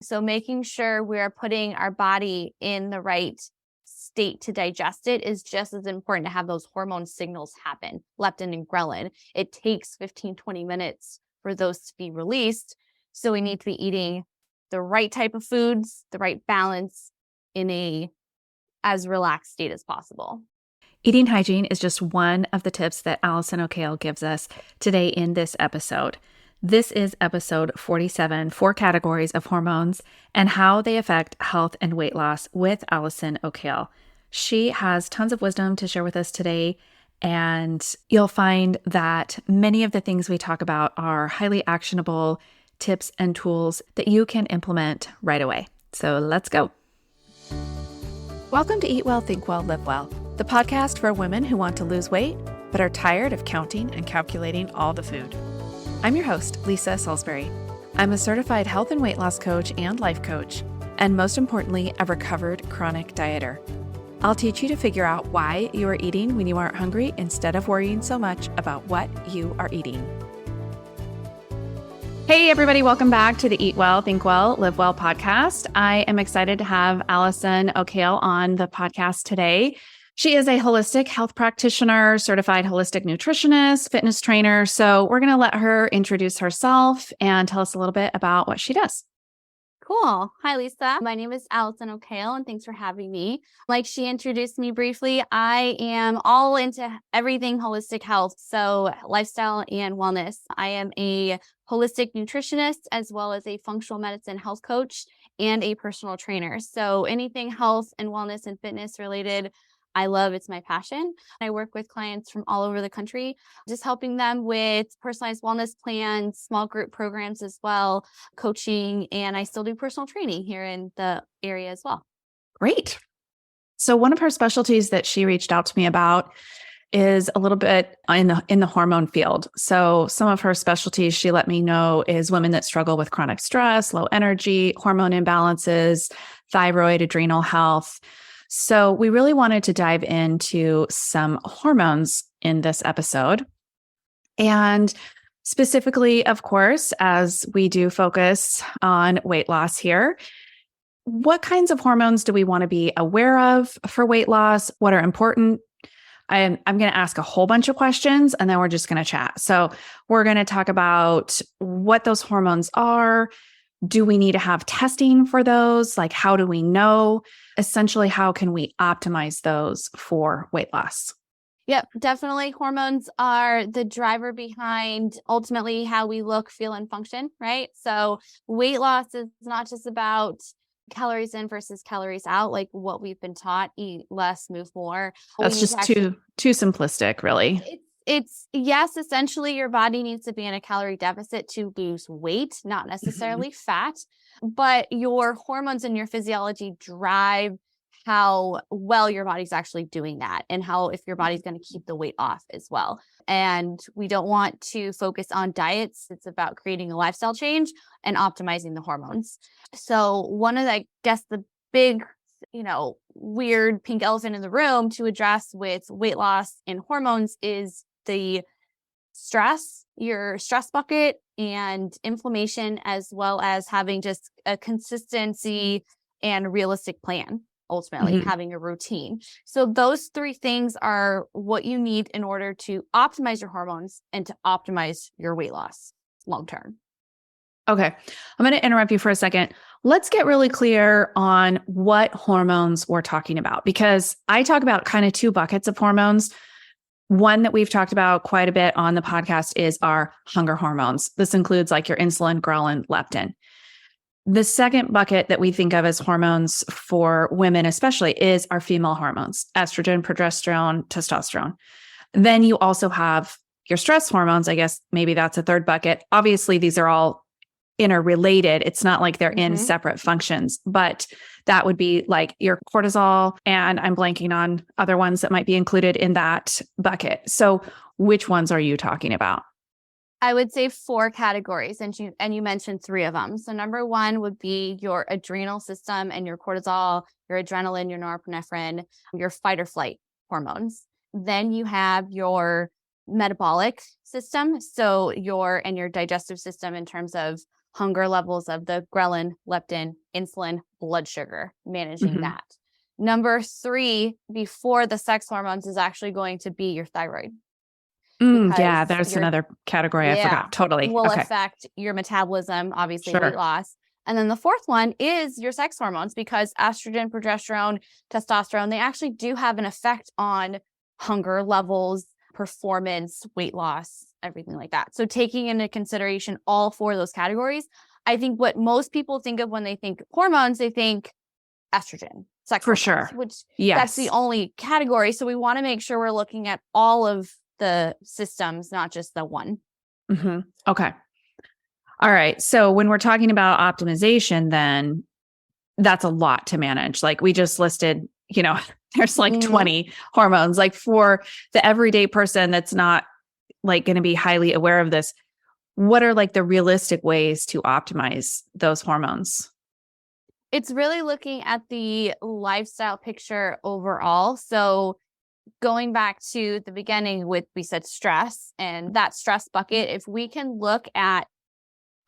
So making sure we're putting our body in the right state to digest it is just as important to have those hormone signals happen, leptin and ghrelin. It takes 15, 20 minutes for those to be released. So we need to be eating the right type of foods, the right balance in a as relaxed state as possible. Eating hygiene is just one of the tips that Allison Occkial gives us today in this episode. This is episode 47, 4 categories of hormones and how they affect health and weight loss with Allison Occkial. She has tons of wisdom to share with us today, and you'll find that many of the things we talk about are highly actionable tips and tools that you can implement right away. So let's go. Welcome to Eat Well, Think Well, Live Well, the podcast for women who want to lose weight but are tired of counting and calculating all the food. I'm your host, Lisa Salisbury. I'm a certified health and weight loss coach and life coach, and most importantly, a recovered chronic dieter. I'll teach you to figure out why you are eating when you aren't hungry instead of worrying so much about what you are eating. Hey, everybody. Welcome back to the Eat Well, Think Well, Live Well podcast. I am excited to have Allison Occkial on the podcast today. She is a holistic health practitioner, certified holistic nutritionist, fitness trainer. So we're going to let her introduce herself and tell us a little bit about what she does. Cool. Hi, Lisa. My name is Allison Occkial, and thanks for having me. Like she introduced me briefly, I am all into everything holistic health, so lifestyle and wellness. I am a holistic nutritionist as well as a functional medicine health coach and a personal trainer. So anything health and wellness and fitness related, I love. It's my passion. I work with clients from all over the country, just helping them with personalized wellness plans, small group programs as well, coaching, and I still do personal training here in the area as well. Great. So one of her specialties that she reached out to me about is a little bit in the hormone field. So some of her specialties she let me know is women that struggle with chronic stress, low energy, hormone imbalances, thyroid, adrenal health. So we really wanted to dive into some hormones in this episode. And specifically, of course, as we do focus on weight loss here, what kinds of hormones do we want to be aware of for weight loss? What are important? I'm going to ask a whole bunch of questions and then we're just going to chat. So we're going to talk about what those hormones are. Do we need to have testing for those? Like, how do we know? Essentially, how can we optimize those for weight loss? Yep, definitely. Hormones are the driver behind ultimately how we look, feel, and function, right? So weight loss is not just about calories in versus calories out, like what we've been taught, eat less, move more. That's just too simplistic, really. It's yes, essentially your body needs to be in a calorie deficit to lose weight, not necessarily fat, but your hormones and your physiology drive how well your body's actually doing that and how if your body's going to keep the weight off as well. And we don't want to focus on diets. It's about creating a lifestyle change and optimizing the hormones. So one of the, I guess the big weird pink elephant in the room to address with weight loss and hormones is the stress, your stress bucket and inflammation, as well as having just a consistency and realistic plan, ultimately having a routine. So those 3 things are what you need in order to optimize your hormones and to optimize your weight loss long-term. Okay. I'm going to interrupt you for a second. Let's get really clear on what hormones we're talking about, because I talk about kind of 2 buckets of hormones. One that we've talked about quite a bit on the podcast is our hunger hormones. This includes like your insulin, ghrelin, leptin. The second bucket that we think of as hormones for women, especially, is our female hormones, estrogen, progesterone, testosterone. Then you also have your stress hormones. I guess maybe that's a third bucket. Obviously, these are all interrelated. It's not like they're in separate functions, but that would be like your cortisol, and I'm blanking on other ones that might be included in that bucket. So which ones are you talking about? I would say 4 categories, and you mentioned 3 of them. So number 1 would be your adrenal system and your cortisol, your adrenaline, your norepinephrine, your fight or flight hormones. Then you have your metabolic system, so your digestive system in terms of hunger levels of the ghrelin, leptin, insulin, blood sugar, managing that. Number 3, before the sex hormones, is actually going to be your thyroid. Yeah, there's another category I forgot. Totally. Will affect your metabolism, obviously weight loss. And then the 4th one is your sex hormones, because estrogen, progesterone, testosterone, they actually do have an effect on hunger levels, performance, weight loss, everything like that. So taking into consideration all 4 of those categories, I think what most people think of when they think hormones, they think estrogen, sex hormones, which that's the only category. So we want to make sure we're looking at all of the systems, not just the one. Okay. All right. So when we're talking about optimization, then that's a lot to manage. Like we just listed, there's like 20 hormones. Like for the everyday person that's not like going to be highly aware of this, what are like the realistic ways to optimize those hormones? It's really looking at the lifestyle picture overall. So going back to the beginning we said stress, and that stress bucket, if we can look at,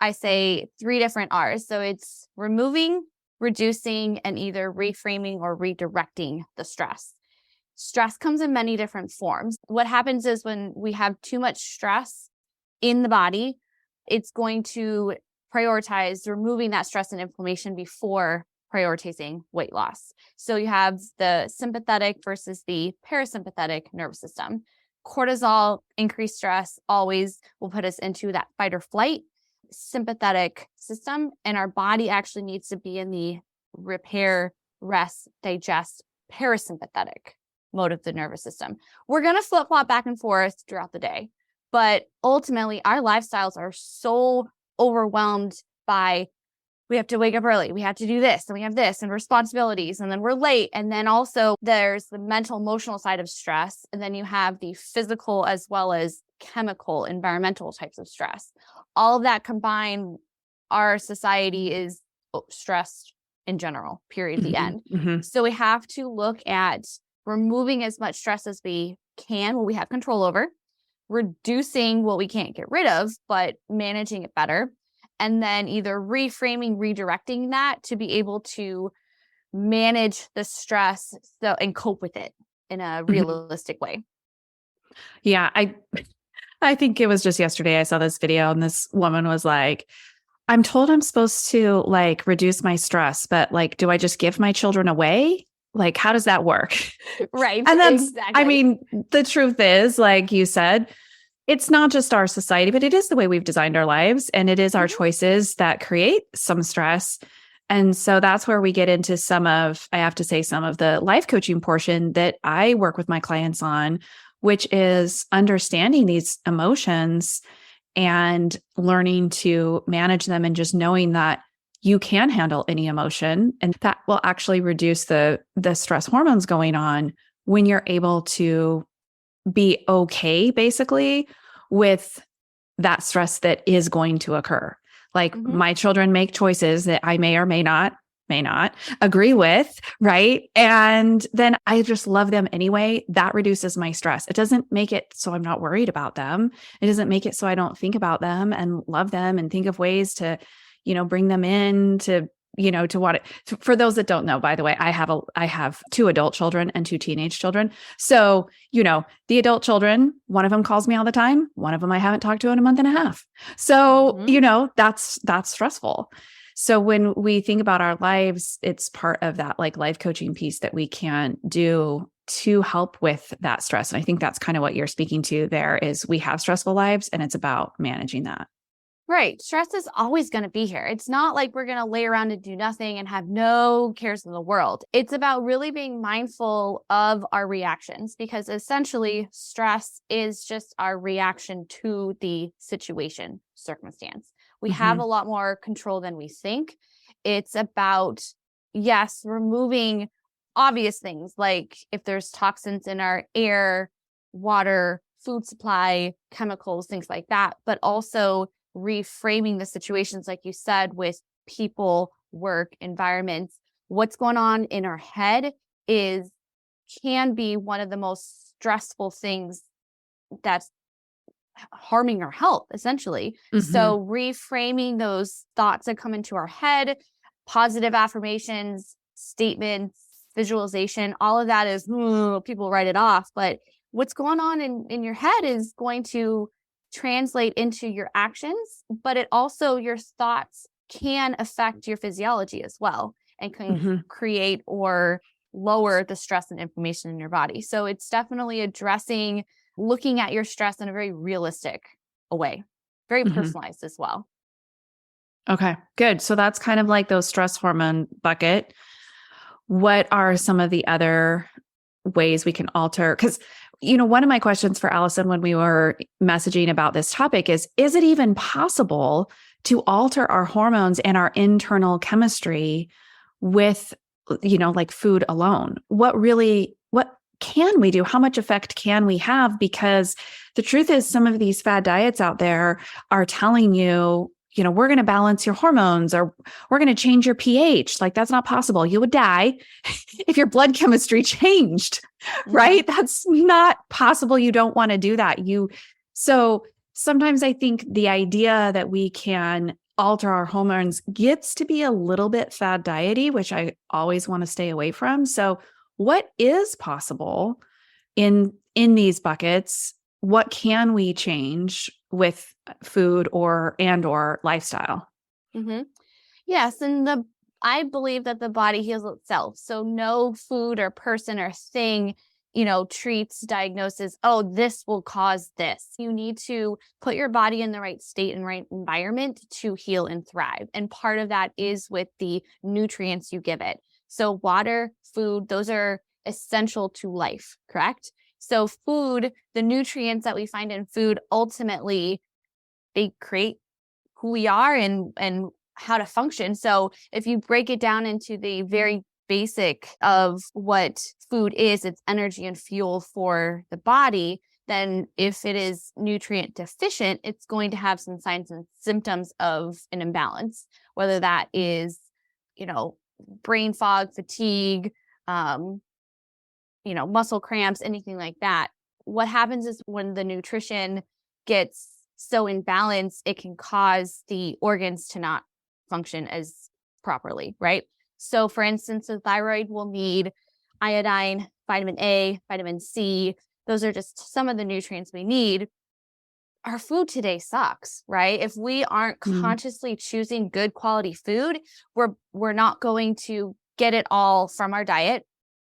I say 3 different R's. So it's removing, reducing, and either reframing or redirecting the stress. Stress comes in many different forms. What happens is when we have too much stress in the body, it's going to prioritize removing that stress and inflammation before prioritizing weight loss. So you have the sympathetic versus the parasympathetic nervous system. Cortisol, increased stress, always will put us into that fight or flight sympathetic system, and our body actually needs to be in the repair, rest, digest, parasympathetic mode of the nervous system. We're going to flip-flop back and forth throughout the day, but ultimately our lifestyles are so overwhelmed by, we have to wake up early, we have to do this, and we have this, and responsibilities, and then we're late. And then also there's the mental, emotional side of stress. And then you have the physical as well as chemical, environmental types of stress. All of that combined, our society is stressed in general, period, the end. So we have to look at removing as much stress as we can, what we have control over, reducing what we can't get rid of, but managing it better. And then either reframing, redirecting that to be able to manage the stress and cope with it in a realistic way. Yeah, I think it was just yesterday I saw this video and this woman was like, I'm told I'm supposed to like reduce my stress, but like, do I just give my children away? Like, how does that work? Right. And that's, I mean, the truth is, like you said, it's not just our society, but it is the way we've designed our lives. And it is our choices that create some stress. And so that's where we get into some of the life coaching portion that I work with my clients on, which is understanding these emotions and learning to manage them, and just knowing that you can handle any emotion, and that will actually reduce the stress hormones going on when you're able to be okay, basically, with that stress that is going to occur. Like my children make choices that I may or may not agree with, right? And then I just love them anyway. That reduces my stress. It doesn't make it so I'm not worried about them. It doesn't make it so I don't think about them and love them and think of ways to, bring them in to, for those that don't know, by the way, I have 2 adult children and 2 teenage children. So, the adult children, one of them calls me all the time. One of them I haven't talked to in a month and a half. So, that's stressful. So when we think about our lives, it's part of that like life coaching piece that we can do to help with that stress. And I think that's kind of what you're speaking to there, is we have stressful lives and it's about managing that. Right. Stress is always going to be here. It's not like we're going to lay around and do nothing and have no cares in the world. It's about really being mindful of our reactions, because essentially stress is just our reaction to the situation, circumstance. We have a lot more control than we think. It's about, yes, removing obvious things like if there's toxins in our air, water, food supply, chemicals, things like that, but also reframing the situations, like you said, with people, work, environments. What's going on in our head can be one of the most stressful things that's harming our health, essentially. So reframing those thoughts that come into our head, positive affirmations, statements, visualization, all of that is, people write it off. But what's going on in your head is going to translate into your actions, but it also, your thoughts can affect your physiology as well and can create or lower the stress and inflammation in your body. So it's definitely addressing, looking at your stress in a very realistic way, very personalized as well. Okay, good. So that's kind of like those stress hormone bucket. What are some of the other ways we can alter? Because, one of my questions for Allison when we were messaging about this topic is it even possible to alter our hormones and our internal chemistry with, like food alone? What can we do? How much effect can we have? Because the truth is, some of these fad diets out there are telling you, we're going to balance your hormones, or we're going to change your pH. Like, that's not possible. You would die if your blood chemistry changed, right? That's not possible. You don't want to do that. So sometimes I think the idea that we can alter our hormones gets to be a little bit fad diety, which I always want to stay away from. So what is possible in these buckets? What can we change with food or lifestyle? Yes. And I believe that the body heals itself. So no food or person or thing, treats, diagnoses, oh, this will cause this. You need to put your body in the right state and right environment to heal and thrive. And part of that is with the nutrients you give it. So water, food, those are essential to life, correct? So food, the nutrients that we find in food, ultimately, they create who we are and how to function. So if you break it down into the very basic of what food is, it's energy and fuel for the body. Then if it is nutrient deficient, it's going to have some signs and symptoms of an imbalance, whether that is, brain fog, fatigue, muscle cramps, anything like that. What happens is when the nutrition gets so imbalanced, it can cause the organs to not function as properly, right? So for instance, the thyroid will need iodine, vitamin A, vitamin C. Those are just some of the nutrients we need. Our food today sucks, right? If we aren't consciously choosing good quality food, we're not going to get it all from our diet.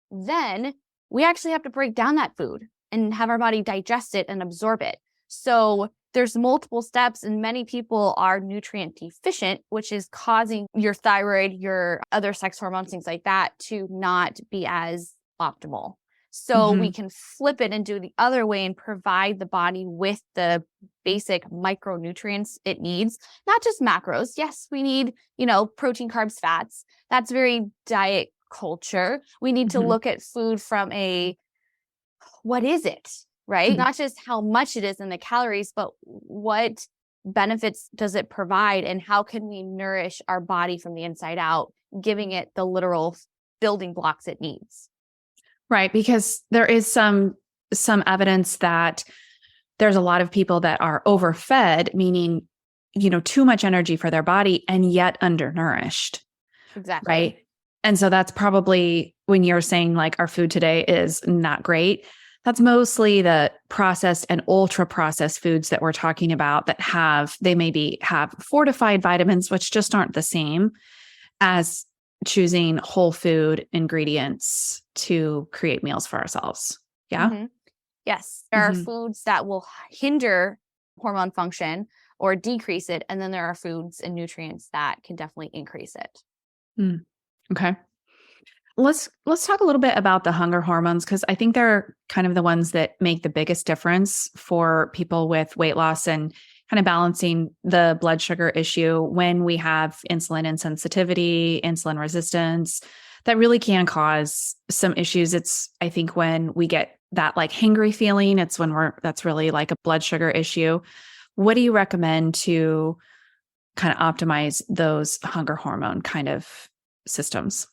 Then we actually have to break down that food and have our body digest it and absorb it. So there's multiple steps, and many people are nutrient deficient, which is causing your thyroid, your other sex hormones, things like that, to not be as optimal. So we can flip it and do the other way and provide the body with the basic micronutrients it needs, not just macros. Yes, we need, protein, carbs, fats. That's very diet culture. We need to look at food from what is it, right? Not just how much it is in the calories, but what benefits does it provide, and how can we nourish our body from the inside out, giving it the literal building blocks it needs. Right, because there is some evidence that there's a lot of people that are overfed, meaning, too much energy for their body and yet undernourished. Exactly. Right. And so that's probably when you're saying like our food today is not great. That's mostly the processed and ultra processed foods that we're talking about that they maybe have fortified vitamins, which just aren't the same as choosing whole food ingredients to create meals for ourselves. Yeah. Yes. There are foods that will hinder hormone function or decrease it. And then there are foods and nutrients that can definitely increase it. Okay. Let's talk a little bit about the hunger hormones, because I think they're kind of the ones that make the biggest difference for people with weight loss and kind of balancing the blood sugar issue when we have insulin insensitivity, insulin resistance. That really can cause some issues. It's, I think, when we get that like hangry feeling, that's really like a blood sugar issue. What do you recommend to kind of optimize those hunger hormone kind of systems?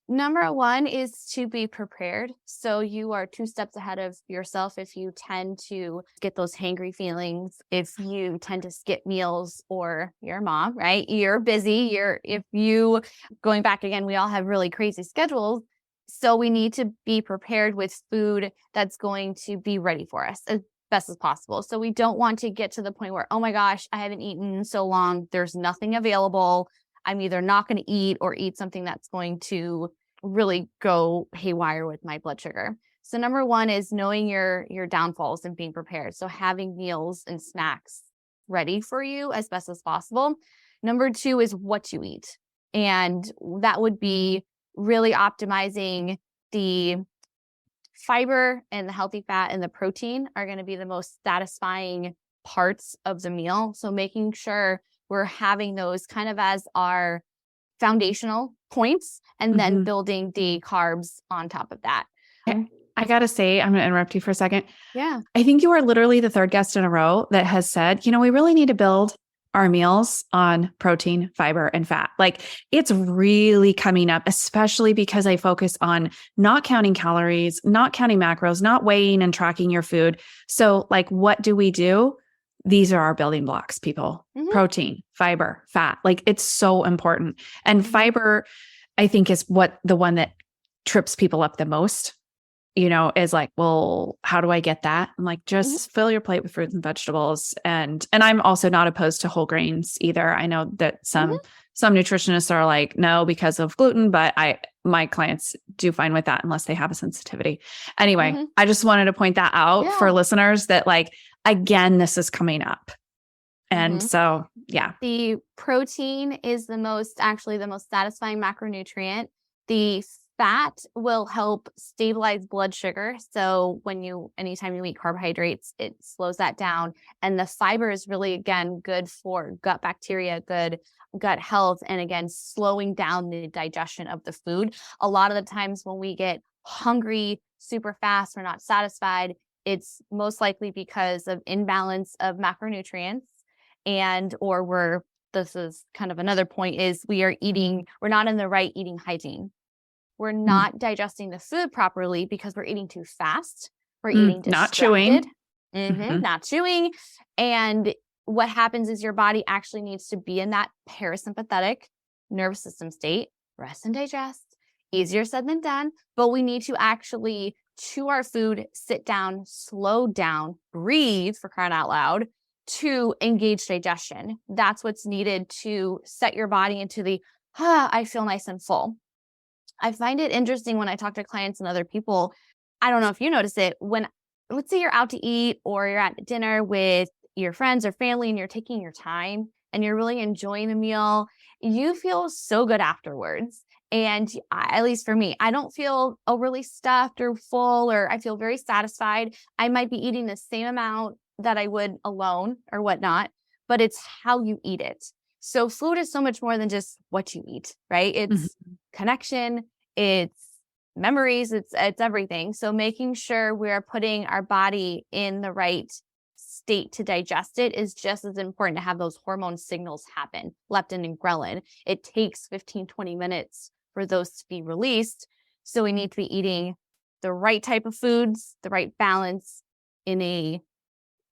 Number one is to be prepared. So you are 2 steps ahead of yourself if you tend to get those hangry feelings, if you tend to skip meals, or your mom, right? You're busy. If you, going back again, we all have really crazy schedules. So we need to be prepared with food that's going to be ready for us as best as possible. So we don't want to get to the point where, oh my gosh, I haven't eaten in so long. There's nothing available. I'm either not going to eat or eat something that's going to really go haywire with my blood sugar. So number one is knowing your downfalls and being prepared. So having meals and snacks ready for you as best as possible. Number two is what you eat. And that would be really optimizing the fiber and the healthy fat and the protein are going to be the most satisfying parts of the meal. So making sure we're having those kind of as our foundational points and then building the carbs on top of that. I got to say, I'm going to interrupt you for a second. Yeah. I think you are literally the third guest in a row that has said, we really need to build our meals on protein, fiber, and fat. Like, it's really coming up, especially because I focus on not counting calories, not counting macros, not weighing and tracking your food. So like, what do? These are our building blocks, people. Protein, fiber, fat. Like, it's so important. And fiber, I think, is the one that trips people up the most, is like, well, how do I get that? I'm like, just fill your plate with fruits and vegetables. And I'm also not opposed to whole grains either. I know that some nutritionists are like, no, because of gluten, but my clients do fine with that unless they have a sensitivity. Anyway, I just wanted to point that out for listeners that, like, again, this is coming up. And so, yeah. The protein is the most satisfying macronutrient. The fat will help stabilize blood sugar. So anytime you eat carbohydrates, it slows that down. And the fiber is really, again, good for gut bacteria, good gut health. And again, slowing down the digestion of the food. A lot of the times when we get hungry super fast, we're not satisfied, it's most likely because of imbalance of macronutrients this is kind of another point, is we're not in the right eating hygiene. We're not digesting the food properly because we're eating too fast. We're eating distracted. Not chewing. Not chewing. And what happens is your body actually needs to be in that parasympathetic nervous system state, rest and digest. Easier said than done, but we need to actually chew our food, sit down, slow down, breathe, for crying out loud, to engage digestion. That's what's needed to set your body into the, I feel nice and full. I find it interesting when I talk to clients and other people. I don't know if you notice it, when, let's say you're out to eat or you're at dinner with your friends or family and you're taking your time and you're really enjoying the meal, you feel so good afterwards. And at least for me, I don't feel overly stuffed or full, or I feel very satisfied. I might be eating the same amount that I would alone or whatnot, but it's how you eat it. So food is so much more than just what you eat, right? It's connection, it's memories, it's everything. So making sure we're putting our body in the right state to digest it is just as important to have those hormone signals happen, leptin and ghrelin. It takes 15, 20 minutes for those to be released. So we need to be eating the right type of foods, the right balance, in a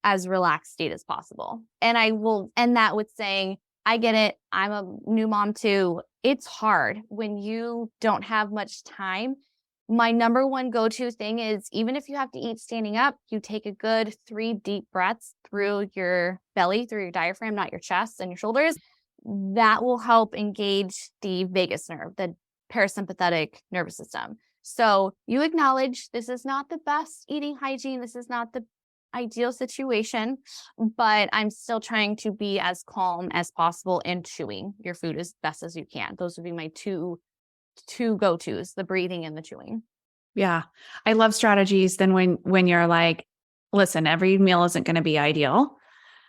as relaxed state as possible. And I will end that with saying, I get it. I'm a new mom too. It's hard when you don't have much time. My number one go-to thing is, even if you have to eat standing up, you take a good 3 deep breaths through your belly, through your diaphragm, not your chest and your shoulders. That will help engage the vagus nerve, the parasympathetic nervous system. So you acknowledge this is not the best eating hygiene. This is not the ideal situation, but I'm still trying to be as calm as possible and chewing your food as best as you can. Those would be my two go-tos, the breathing and the chewing. Yeah. I love strategies then when you're like, listen, every meal isn't going to be ideal.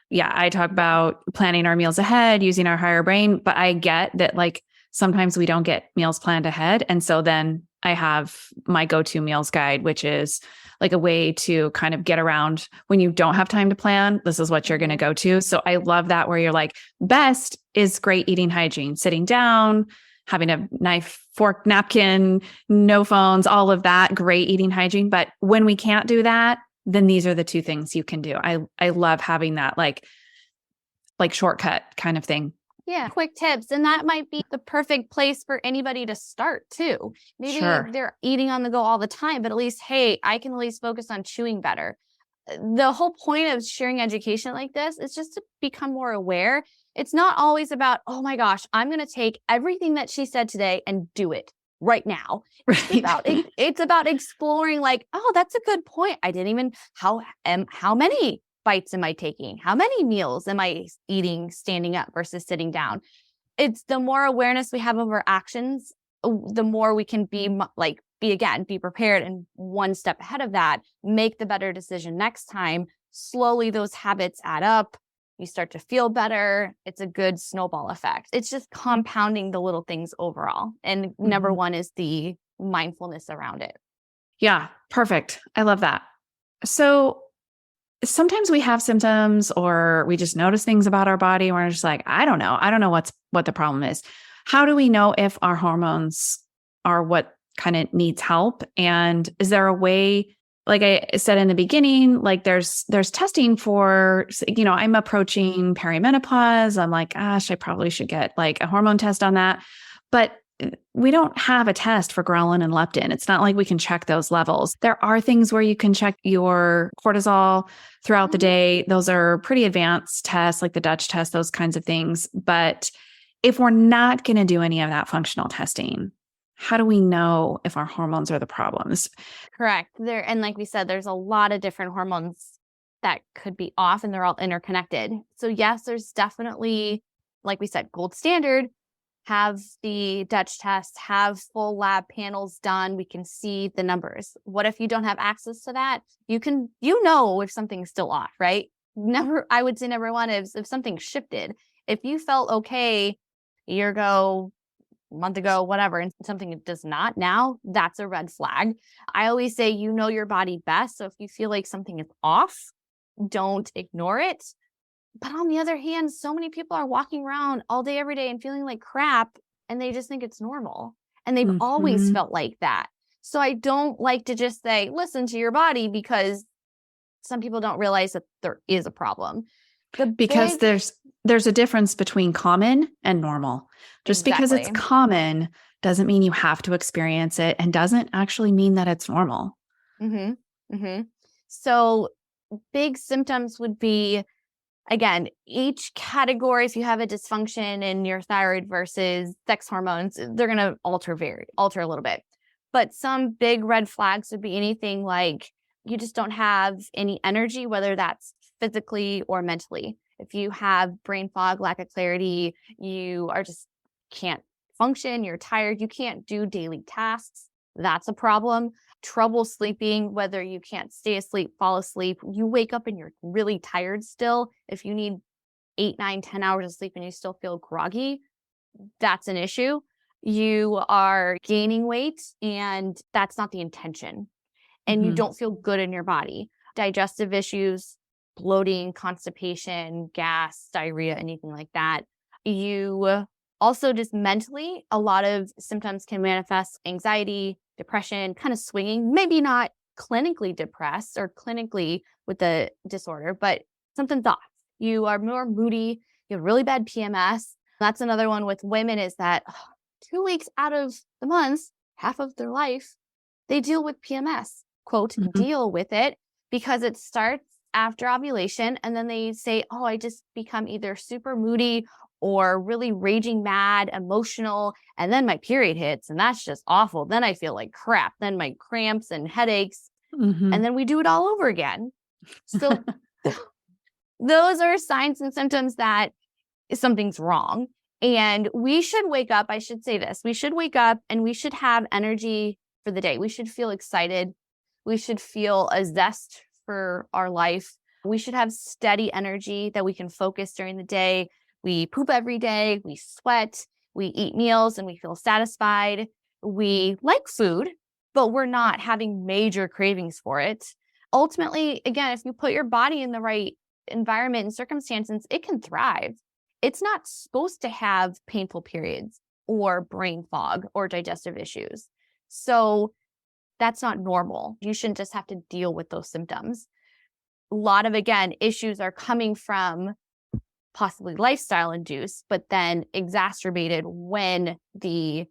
Yeah, I talk about planning our meals ahead, using our higher brain, but I get that, like, sometimes we don't get meals planned ahead. And so then I have my go-to meals guide, which is like a way to kind of get around when you don't have time to plan. This is what you're going to go to. So I love that, where you're like, best is great eating hygiene, sitting down, having a knife, fork, napkin, no phones, all of that, great eating hygiene. But when we can't do that, then these are the two things you can do. I love having that like shortcut kind of thing. Yeah, quick tips. And that might be the perfect place for anybody to start too. Maybe Sure. they're eating on the go all the time, but at least, hey, I can at least focus on chewing better. The whole point of sharing education like this is just to become more aware. It's not always about, oh my gosh, I'm going to take everything that she said today and do it right now. Right. It's about exploring like, oh, that's a good point. I didn't even how many bites am I taking? How many meals am I eating standing up versus sitting down? It's the more awareness we have of our actions, the more we can be prepared and one step ahead of that, make the better decision next time. Slowly those habits add up. You start to feel better. It's a good snowball effect. It's just compounding the little things overall. And number one is the mindfulness around it. Yeah, perfect. I love that. So sometimes we have symptoms or we just notice things about our body. And we're just like, I don't know. I don't know what the problem is. How do we know if our hormones are what kind of needs help? And is there a way, like I said in the beginning, like there's testing for, I'm approaching perimenopause. I'm like, gosh, I probably should get like a hormone test on that. But we don't have a test for ghrelin and leptin. It's not like we can check those levels. There are things where you can check your cortisol throughout the day. Those are pretty advanced tests, like the Dutch test, those kinds of things. But if we're not going to do any of that functional testing, how do we know if our hormones are the problems? Correct. And like we said, there's a lot of different hormones that could be off and they're all interconnected. So yes, there's definitely, like we said, gold standard. Have the Dutch test, have full lab panels done. We can see the numbers. What if you don't have access to that? You know if something's still off, right? I would say number one is if something shifted. If you felt okay a year ago, a month ago, whatever, and something does not now, that's a red flag. I always say, you know your body best. So if you feel like something is off, don't ignore it. But on the other hand, so many people are walking around all day, every day and feeling like crap, and they just think it's normal. And they've always felt like that. So I don't like to just say, listen to your body, because some people don't realize that there is a problem. Because there's a difference between common and normal. Just because it's common doesn't mean you have to experience it and doesn't actually mean that it's normal. So big symptoms would be, again, each category, if you have a dysfunction in your thyroid versus sex hormones, they're going to alter a little bit. But some big red flags would be anything like you just don't have any energy, whether that's physically or mentally. If you have brain fog, lack of clarity, you are just can't function, you're tired, you can't do daily tasks, that's a problem. Trouble sleeping, whether you can't stay asleep, fall asleep, you wake up and you're really tired still. If you need 8, 9, 10 hours of sleep and you still feel groggy, that's an issue. You are gaining weight and that's not the intention. And you don't feel good in your body. Digestive issues, bloating, constipation, gas, diarrhea, anything like that. You also just mentally, a lot of symptoms can manifest anxiety, depression, kind of swinging, maybe not clinically depressed or clinically with the disorder, but something's off. You are more moody, you have really bad PMS. That's another one with women is that 2 weeks out of the month, half of their life, they deal with PMS, quote, deal with it, because it starts after ovulation. And then they say, oh, I just become either super moody or really raging mad, emotional. And then my period hits and that's just awful. Then I feel like crap. Then my cramps and headaches. And then we do it all over again. So those are signs and symptoms that something's wrong. And we should wake up. I should say this. We should wake up and we should have energy for the day. We should feel excited. We should feel a zest for our life. We should have steady energy that we can focus during the day. We poop every day. We sweat. We eat meals and we feel satisfied. We like food, but we're not having major cravings for it. Ultimately, again, if you put your body in the right environment and circumstances, it can thrive. It's not supposed to have painful periods. or brain fog or digestive issues. So that's not normal. You shouldn't just have to deal with those symptoms. A lot of, again, issues are coming from possibly lifestyle induced, but then exacerbated when the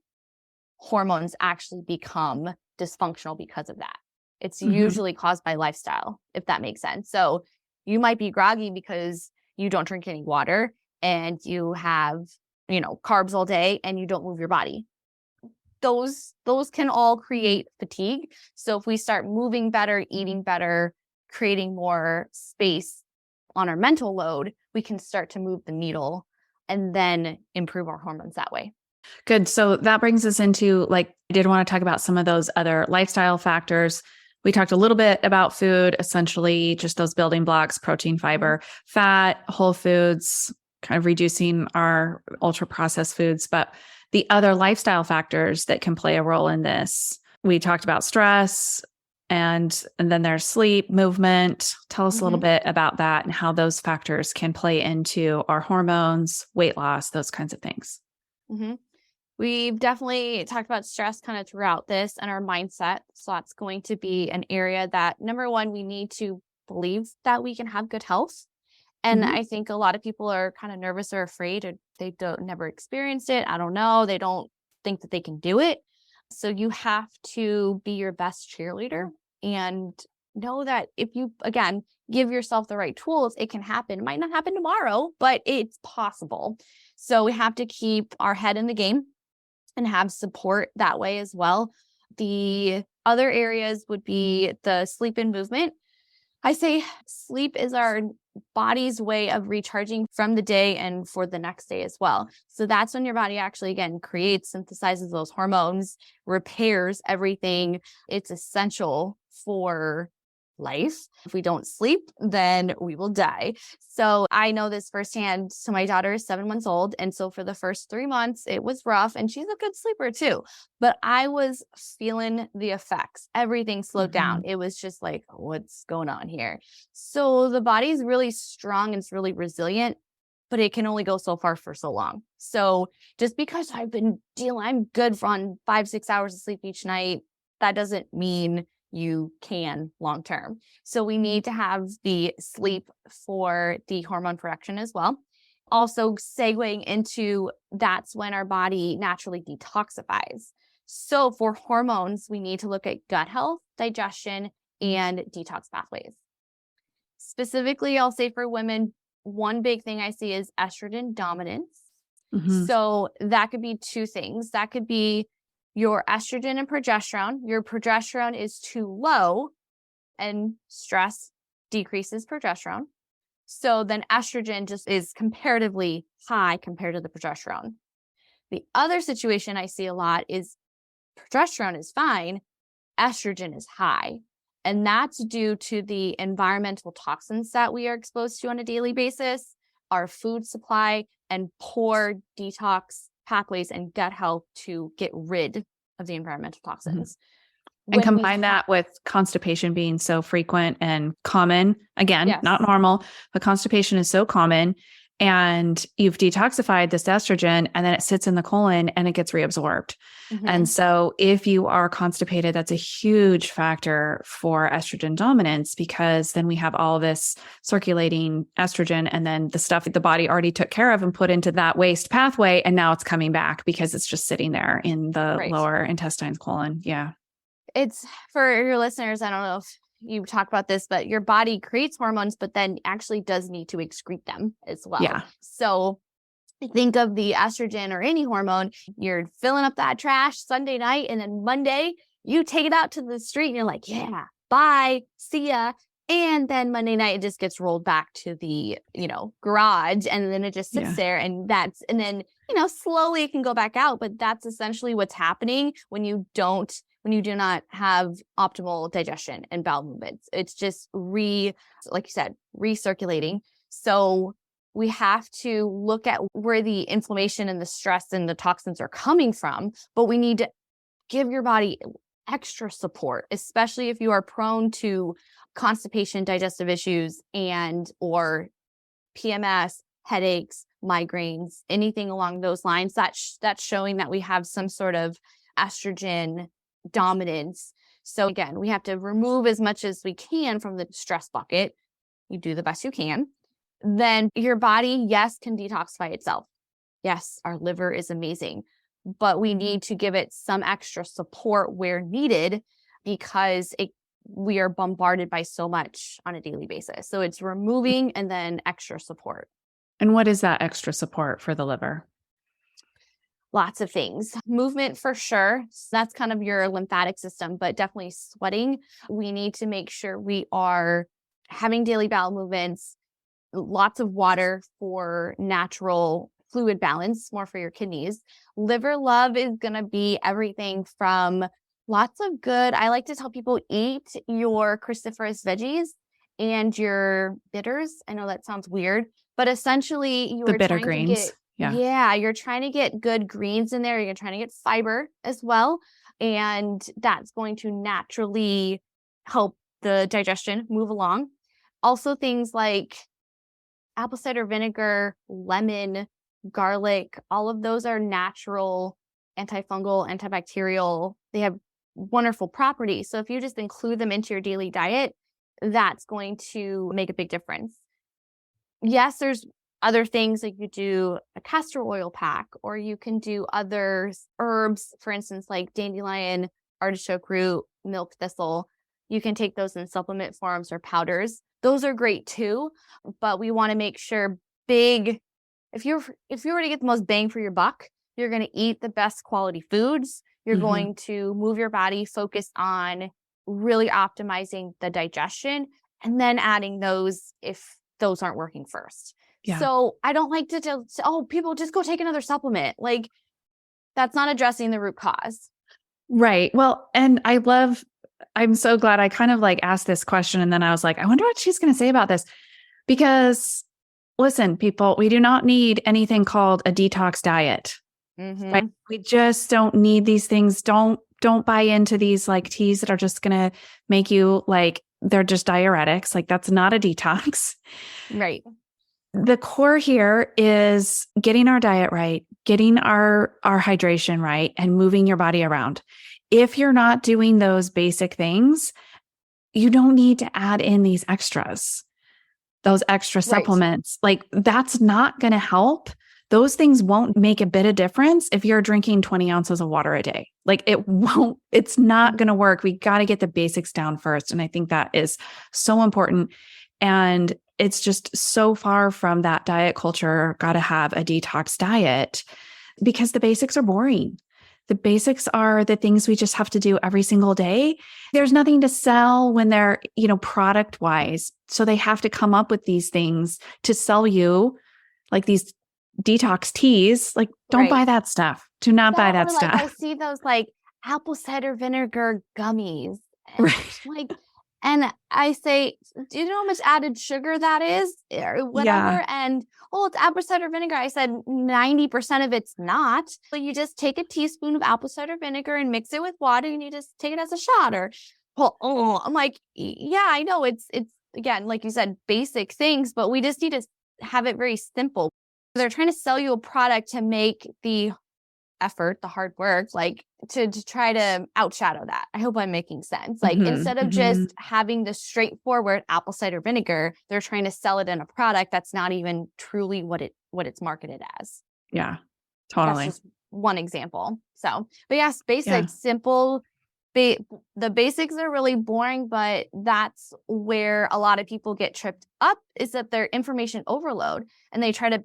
hormones actually become dysfunctional because of that. It's usually caused by lifestyle, if that makes sense. So you might be groggy because you don't drink any water and you have, carbs all day and you don't move your body. Those can all create fatigue. So if we start moving better, eating better, creating more space on our mental load, we can start to move the needle and then improve our hormones that way. Good. So that brings us into, I did want to talk about some of those other lifestyle factors. We talked a little bit about food, essentially just those building blocks, protein, fiber, fat, whole foods, kind of reducing our ultra processed foods. But the other lifestyle factors that can play a role in this, we talked about stress, and then there's sleep, movement. Tell us a little bit about that and how those factors can play into our hormones, weight loss, those kinds of things. We've definitely talked about stress kind of throughout this and our mindset. So that's going to be an area that, number one, we need to believe that we can have good health. And I think a lot of people are kind of nervous or afraid, or they never experienced it. I don't know. They don't think that they can do it. So you have to be your best cheerleader and know that if you, again, give yourself the right tools, it can happen. It might not happen tomorrow, but it's possible. So we have to keep our head in the game and have support that way as well. The other areas would be the sleep and movement. I say sleep is our body's way of recharging from the day and for the next day as well. So that's when your body actually, again, synthesizes those hormones, repairs everything. It's essential for life. If we don't sleep, then we will die. So I know this firsthand. So my daughter is 7 months old. And so for the first 3 months, it was rough, and she's a good sleeper too. But I was feeling the effects. Everything slowed down. It was just like, what's going on here? So the body's really strong and it's really resilient, but it can only go so far for so long. So just because I'm good on 5-6 hours of sleep each night, that doesn't mean you can long term. So we need to have the sleep for the hormone production as well. Also segueing into that's when our body naturally detoxifies. So for hormones, we need to look at gut health, digestion, and detox pathways. Specifically, I'll say for women, one big thing I see is estrogen dominance. So that could be two things. That could be your estrogen and progesterone. Your progesterone is too low and stress decreases progesterone. So then estrogen just is comparatively high compared to the progesterone. The other situation I see a lot is progesterone is fine, estrogen is high. And that's due to the environmental toxins that we are exposed to on a daily basis, our food supply, and poor detox pathways and gut health to get rid of the environmental toxins. And combine that with constipation being so frequent and common. Again, not normal, but constipation is so common. And you've detoxified this estrogen, and then it sits in the colon and it gets reabsorbed. And so if you are constipated, that's a huge factor for estrogen dominance, because then we have all this circulating estrogen and then the stuff that the body already took care of and put into that waste pathway. And now it's coming back because it's just sitting there in the lower intestines, colon. Yeah. It's for your listeners. I don't know if you talk about this, but your body creates hormones, but then actually does need to excrete them as well. Yeah. So think of the estrogen or any hormone, you're filling up that trash Sunday night, and then Monday you take it out to the street and you're like, yeah, bye, see ya. And then Monday night, it just gets rolled back to the, garage, and then it just sits there, and then, slowly it can go back out. But that's essentially what's happening when you do not have optimal digestion and bowel movements. It's just like you said, recirculating. So we have to look at where the inflammation and the stress and the toxins are coming from, but we need to give your body extra support, especially if you are prone to constipation, digestive issues, or PMS, headaches, migraines, anything along those lines. That's showing that we have some sort of estrogen dominance. So again, we have to remove as much as we can from the stress bucket. You do the best you can. Then your body, yes, can detoxify itself. Yes, our liver is amazing, but we need to give it some extra support where needed because we are bombarded by so much on a daily basis. So it's removing and then extra support. And what is that extra support for the liver? Lots of things. Movement for sure. So that's kind of your lymphatic system, but definitely sweating. We need to make sure we are having daily bowel movements, lots of water for natural fluid balance, more for your kidneys. Liver love is going to be everything from lots of good. I like to tell people eat your cruciferous veggies and your bitters. I know that sounds weird, but essentially you The are bitter trying greens. to get, you're trying to get good greens in there. You're trying to get fiber as well. And that's going to naturally help the digestion move along. Also things like apple cider vinegar, lemon, garlic, all of those are natural antifungal, antibacterial. They have wonderful properties. So if you just include them into your daily diet, that's going to make a big difference. Yes, there's other things like you do a castor oil pack, or you can do other herbs, for instance, like dandelion, artichoke root, milk thistle. You can take those in supplement forms or powders. Those are great too, but we want to make sure if you were to get the most bang for your buck, you're going to eat the best quality foods. You're going to move your body, focus on really optimizing the digestion, and then adding those if those aren't working first. Yeah. So I don't like to tell, people just go take another supplement. Like that's not addressing the root cause. Right. Well, and I'm so glad I kind of like asked this question. And then I was like, I wonder what she's going to say about this. Because listen, people, we do not need anything called a detox diet. Right? We just don't need these things. Don't buy into these like teas that are just going to make you like, they're just diuretics. Like that's not a detox. Right. The core here is getting our diet right, getting our hydration right, and moving your body around. If you're not doing those basic things, you don't need to add in these extras, those extra supplements. Like that's not going to help. Those things won't make a bit of difference if you're drinking 20 ounces of water a day. Like it won't, it's not going to work. We got to get the basics down first. And I think that is so important. And it's just so far from that diet culture, got to have a detox diet because the basics are boring. The basics are the things we just have to do every single day. There's nothing to sell when they're, product wise. So they have to come up with these things to sell you like these detox teas. Like don't buy that stuff. Do not buy that stuff. I see those like apple cider vinegar gummies. Right. And I say, do you know how much added sugar that is or whatever? Yeah. And, it's apple cider vinegar. I said 90% of it's not. So you just take a teaspoon of apple cider vinegar and mix it with water and you just take it as a shot I'm like, yeah, I know it's again, like you said, basic things, but we just need to have it very simple. They're trying to sell you a product to make the effort, the hard work, like to try to outshadow that. I hope I'm making sense. Like instead of just having the straightforward apple cider vinegar, they're trying to sell it in a product that's not even truly what it's marketed as. Yeah, totally. That's just one example. So, but yes, basics, simple. The basics are really boring, but that's where a lot of people get tripped up is that they're information overload and they try to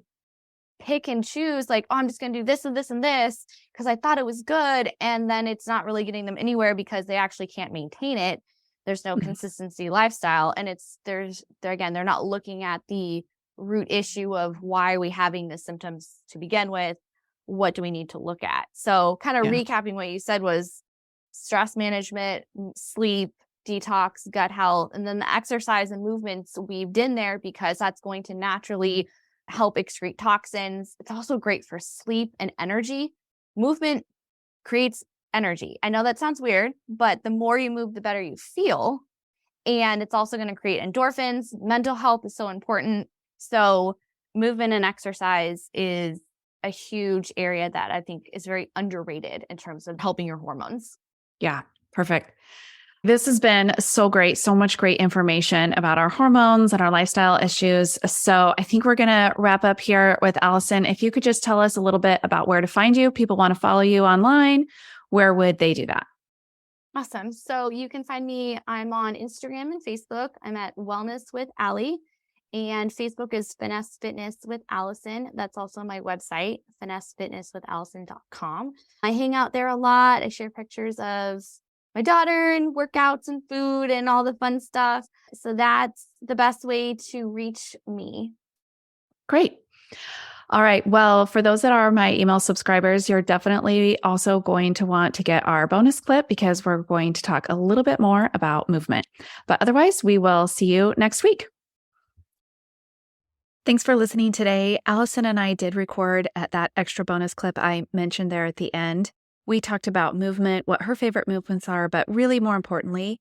pick and choose like, I'm just going to do this and this and this because I thought it was good. And then it's not really getting them anywhere because they actually can't maintain it. There's no consistency lifestyle. And they're not looking at the root issue of why are we having the symptoms to begin with? What do we need to look at? So kind of recapping what you said was stress management, sleep, detox, gut health, and then the exercise and movements weaved in there because that's going to naturally help excrete toxins. It's also great for sleep and energy. Movement creates energy. I know that sounds weird, but the more you move, the better you feel. And it's also going to create endorphins. Mental health is so important. So movement and exercise is a huge area that I think is very underrated in terms of helping your hormones. Yeah, perfect. This has been so great. So much great information about our hormones and our lifestyle issues. So I think we're going to wrap up here with Allison. If you could just tell us a little bit about where to find you. People want to follow you online. Where would they do that? Awesome. So you can find me. I'm on Instagram and Facebook. I'm at Wellness with Allie. And Facebook is Finesse Fitness with Allison. That's also my website, finessefitnesswithallison.com. I hang out there a lot. I share pictures of my daughter and workouts and food and all the fun stuff. So that's the best way to reach me. Great. All right. Well, for those that are my email subscribers, you're definitely also going to want to get our bonus clip because we're going to talk a little bit more about movement. But otherwise, we will see you next week. Thanks for listening today. Allison and I did record at that extra bonus clip I mentioned there at the end. We talked about movement, what her favorite movements are, but really more importantly,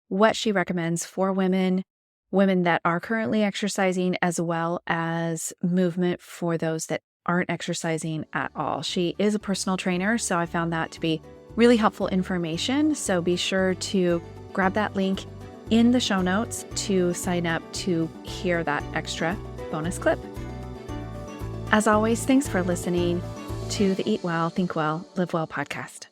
what she recommends for women that are currently exercising, as well as movement for those that aren't exercising at all. She is a personal trainer, so I found that to be really helpful information. So be sure to grab that link in the show notes to sign up to hear that extra bonus clip. As always, thanks for listening to the Eat Well, Think Well, Live Well podcast.